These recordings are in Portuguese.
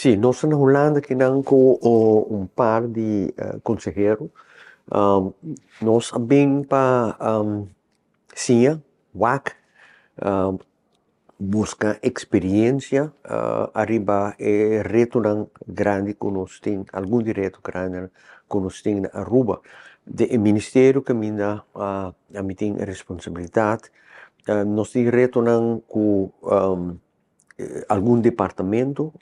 Sim, nós na Holanda que não com um par de consejeros, um, nós bem para sim, WAC, um, busca experiência, arriba reto não grande que nós tem, algum de reto grande que nós tem na Aruba, de ministério que me dá a mim tem responsabilidade, nós tem reto não com algum departamento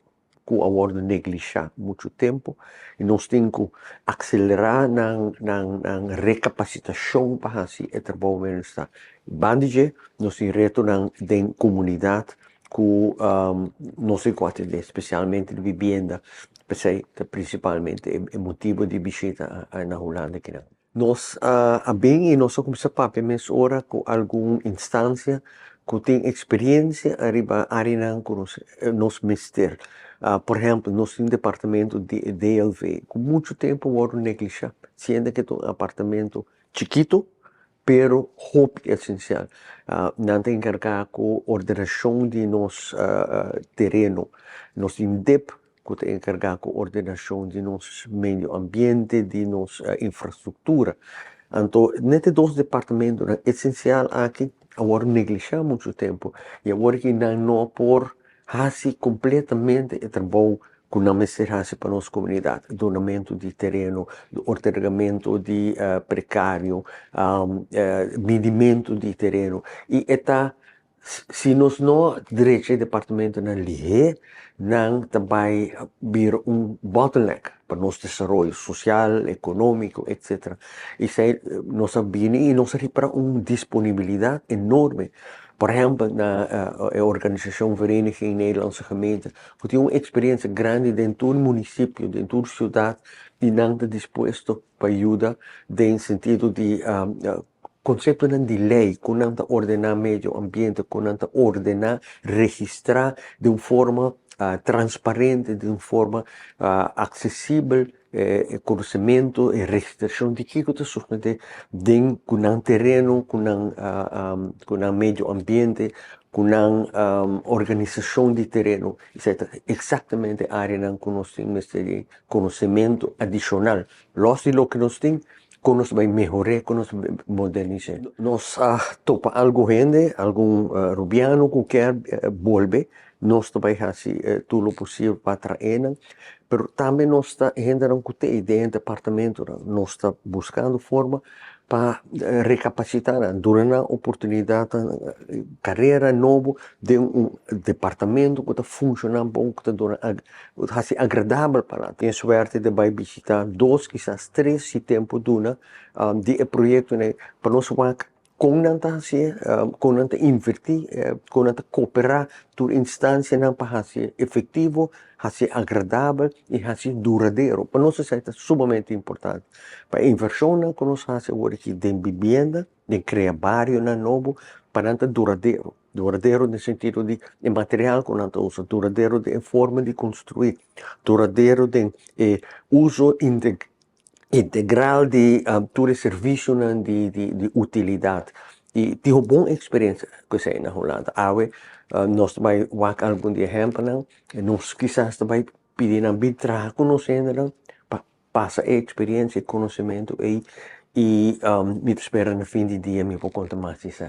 que a ordem negligencia muito tempo e nós temos que acelerar na recapacitação para assim o trabalho está. Bandage, nós temos reto na comunidade que nós encontramos especialmente de vivenda, principalmente é motivo de visita na Holanda que não. Nós bem e nós começamos a papel mas ora com alguma instância que tem experiência arriba área que nós mister. Por exemplo, nós temos um departamento de DLV, com muito tempo o negligenciado, sendo que é um apartamento chiquito, pero hope essencial. Não tem encargar com ordenação de nosso terreno, nós temos DEP, que tem encargar com ordenação de nosso meio ambiente, de nossa infraestrutura. Então, nesses dois departamentos, é essencial aqui, agora negligenciar muito tempo, e agora que não por fazer completamente o trabalho que não se faz para a nossa comunidade, donamento de terreno, ordenamento de precário, medimento de terreno, e está se nós não direito departamento na LIE, não também vir bottleneck para o nosso desenvolvimento social, econômico, etc. Isso é nós sabemos e nós para uma disponibilidade enorme. Por exemplo, na organização Vereniging Nederlandse Gemeenten, que tem uma experiência grande dentro do município, dentro da cidade, e não está disposto para ajudar, no sentido de conceito de lei, que não ordenar meio ambiente, que não ordenar, registrar de uma forma transparente, de uma forma acessível, conhecimento e registração de que está sucedendo com um terreno, com um meio ambiente, com uma organização de terreno, etc. Exatamente a área que nós temos de conhecimento adicional. Lo que nós temos, que nós vai melhorar, que nós modernizar. Nós topa algo gente, algum rubiano que quer volver, nós também fazer tudo o possível para trazer, mas também nós está ainda que tem ideia do departamento, nós está buscando forma para recapacitar, durante a oportunidade, carreira nova de departamento que está funcionando bom, que está agradável para ter sorte de vai visitar 2, quizás 3, se tempo dura, de projeto para nós com nanta invertir, com nanta cooperar, por instância não para ser efetivo, ser agradável e ser duradouro. Para nós isso é sumamente importante. Para a inversão que nós fazemos agora aqui de vivenda, de criar bairro novo, para nanta duradouro. Duradouro no sentido de material que nanta usa, duradouro de forma de construir, duradouro de uso integral de todo serviço de utilidade. E tive uma boa experiência com isso na Holanda. Nós também vamos algum de exemplo, nós quizás também pedir a trabalhar conhecendo, para passar a experiência e conhecimento e me espera no fim de dia me vou contar mais disso.